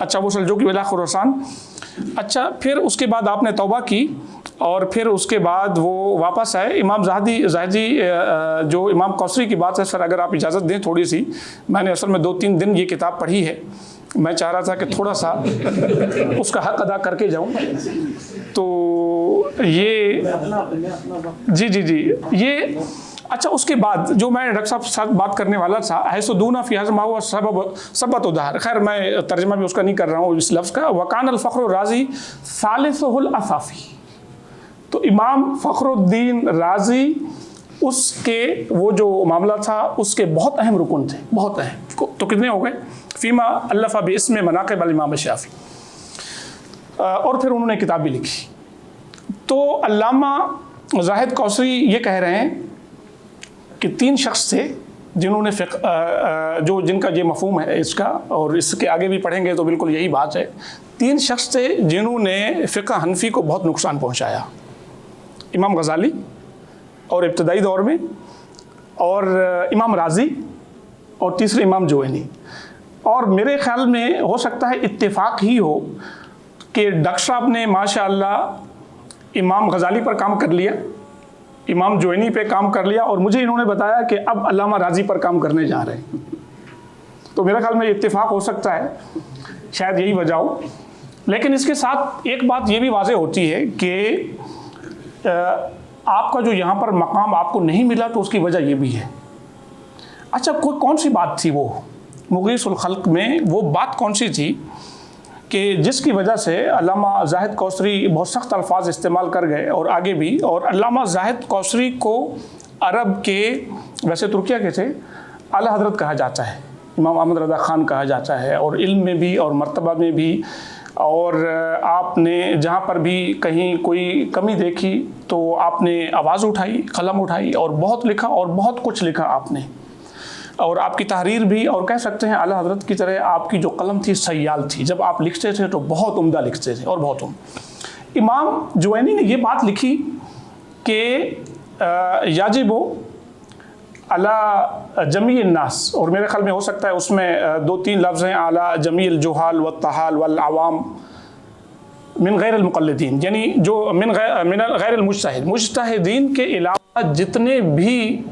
اچھا وہ سلجوقی بلا خراسان. اچھا پھر اس کے بعد آپ نے توبہ کی، اور پھر اس کے بعد وہ واپس آئے. امام زاہدی جو امام قوصری کی بات ہے سر، اگر آپ اجازت دیں تھوڑی سی، میں نے اصل میں 2-3 دن یہ کتاب پڑھی ہے، میں چاہ رہا تھا کہ تھوڑا سا اس کا حق ادا کر کے جاؤں. تو یہ جی یہ اچھا اس کے بعد جو میں ڈاکٹر صاحب ساتھ بات کرنے والا تھا، حیث دون فی حضر ما ہوا سبت ودہر، خیر میں ترجمہ بھی اس کا نہیں کر رہا ہوں اس لفظ کا. وکان الفخر الرازی ثالثہ الاسافی، تو امام فخر الدین رازی اس کے وہ جو معاملہ تھا اس کے بہت اہم رکن تھے، بہت اہم. تو کتنے ہو گئے؟ فیما الف باسم مناقب الامام شافعی. اور پھر انہوں نے کتاب بھی لکھی. تو علامہ زاہد قوصری یہ کہہ رہے ہیں کہ 3 شخص تھے جنہوں نے جن کا یہ مفہوم ہے اس کا، اور اس کے آگے بھی پڑھیں گے تو بالکل یہی بات ہے. 3 شخص تھے جنہوں نے فقہ حنفی کو بہت نقصان پہنچایا. امام غزالی اور ابتدائی دور میں، اور امام رازی، اور تیسرے امام جوینی. اور میرے خیال میں ہو سکتا ہے اتفاق ہی ہو کہ ڈاکٹر صاحب نے ماشاء اللہ امام غزالی پر کام کر لیا، امام جوینی پہ کام کر لیا، اور مجھے انہوں نے بتایا کہ اب علامہ رازی پر کام کرنے جا رہے ہیں. تو میرے خیال میں اتفاق ہو سکتا ہے، شاید یہی وجہ ہو. لیکن اس کے ساتھ ایک بات یہ بھی واضح ہوتی ہے کہ آپ کا جو یہاں پر مقام آپ کو نہیں ملا تو اس کی وجہ یہ بھی ہے. اچھا کون سی بات تھی وہ مغیث الخلق میں؟ وہ بات کون سی تھی کہ جس کی وجہ سے علامہ زاہد قوصری بہت سخت الفاظ استعمال کر گئے اور آگے بھی. اور علامہ زاہد قوصری کو عرب کے، ویسے ترکیہ کے تھے، اعلیٰ حضرت کہا جاتا ہے. امام احمد رضا خان کہا جاتا ہے، اور علم میں بھی اور مرتبہ میں بھی، اور آپ نے جہاں پر بھی کہیں کوئی کمی دیکھی تو آپ نے آواز اٹھائی، قلم اٹھائی اور بہت لکھا، اور بہت کچھ لکھا آپ نے، اور آپ کی تحریر بھی، اور کہہ سکتے ہیں اعلیٰ حضرت کی طرح آپ کی جو قلم تھی سیال تھی، جب آپ لکھتے تھے تو بہت عمدہ لکھتے تھے اور بہت عمدہ۔ امام جوینی نے یہ بات لکھی کہ یاجب علی جمیع الناس، اور میرے خیال میں ہو سکتا ہے اس میں 2-3 لفظ ہیں، علی جمیع الجہال والطحال والعوام من غیر المقلدین، یعنی جو من غیر المجتہد، مجتہدین کے علاوہ جتنے بھی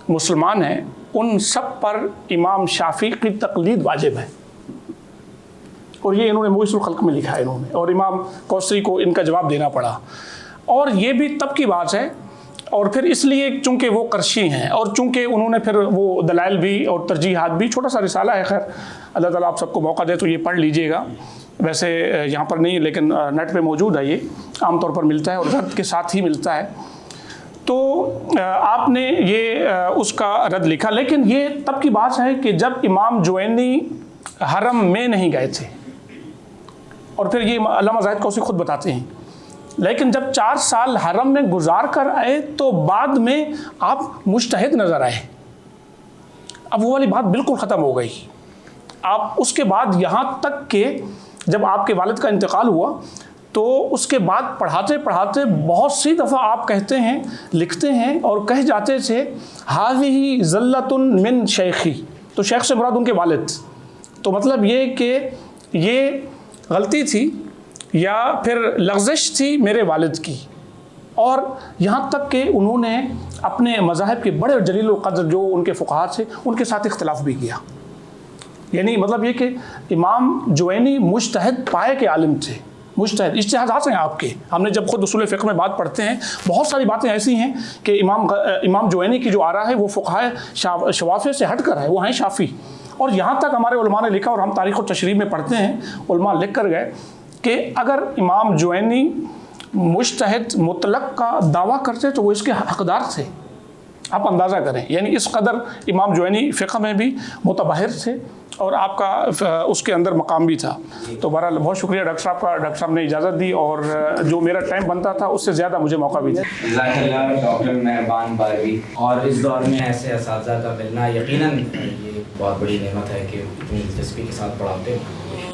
مسلمان ہیں ان سب پر امام شافعی کی تقلید واجب ہے، اور یہ انہوں نے موجز الخلق میں لکھا ہے انہوں نے، اور امام کوثری کو ان کا جواب دینا پڑا، اور یہ بھی تب کی بات ہے، اور پھر اس لیے چونکہ وہ قرشی ہیں، اور چونکہ انہوں نے پھر وہ دلائل بھی اور ترجیحات بھی، چھوٹا سا رسالہ ہے، خیر اللہ تعالیٰ آپ سب کو موقع دے تو یہ پڑھ لیجئے گا، ویسے یہاں پر نہیں لیکن نیٹ پہ موجود ہے، یہ عام طور پر ملتا ہے اور رد کے ساتھ ہی ملتا ہے، تو آپ نے یہ اس کا رد لکھا، لیکن یہ تب کی بات ہے کہ جب امام جوینی حرم میں نہیں گئے تھے، اور پھر یہ علامہ زاہد کوسی خود بتاتے ہیں، لیکن جب 4 سال حرم میں گزار کر آئے تو بعد میں آپ مجتہد نظر آئے، اب وہ والی بات بالکل ختم ہو گئی، آپ اس کے بعد یہاں تک کہ جب آپ کے والد کا انتقال ہوا تو اس کے بعد پڑھاتے پڑھاتے بہت سی دفعہ آپ کہتے ہیں، لکھتے ہیں اور کہہ جاتے تھے ہذہ ذلۃ من شیخی، تو شیخ سے مراد ان کے والد، تو مطلب یہ کہ یہ غلطی تھی یا پھر لغزش تھی میرے والد کی، اور یہاں تک کہ انہوں نے اپنے مذاہب کے بڑے جلیل القدر جو ان کے فقہاء تھے ان کے ساتھ اختلاف بھی کیا، یعنی مطلب یہ کہ امام جوینی مجتہد پائے کے عالم تھے، مجتہد، اجتہادات ہیں آپ کے، ہم نے جب خود اصول فقہ میں بات پڑھتے ہیں بہت ساری باتیں ایسی ہیں کہ امام جوینی کی جو آرا ہے وہ فقہاء شوافع سے ہٹ کر ہے، وہ ہیں شافعی، اور یہاں تک ہمارے علماء نے لکھا، اور ہم تاریخ و تشریح میں پڑھتے ہیں علماء لکھ کر گئے کہ اگر امام جوینی مجتہد مطلق کا دعویٰ کرتے تو وہ اس کے حقدار تھے، آپ اندازہ کریں، یعنی اس قدر امام جوینی فقہ میں بھی متبحر تھے، اور آپ کا اس کے اندر مقام بھی تھا۔ تو بہرحال بہت شکریہ ڈاکٹر صاحب کا، ڈاکٹر صاحب نے اجازت دی، اور جو میرا ٹائم بنتا تھا اس سے زیادہ مجھے موقع بھی دیا۔ جزاک اللہ ڈاکٹر مہربان بارگی، اور اس دور میں ایسے اساتذہ کا ملنا یقیناً یہ بہت بڑی نعمت ہے کہ اتنی دلچسپی کے ساتھ پڑھاتے ہیں۔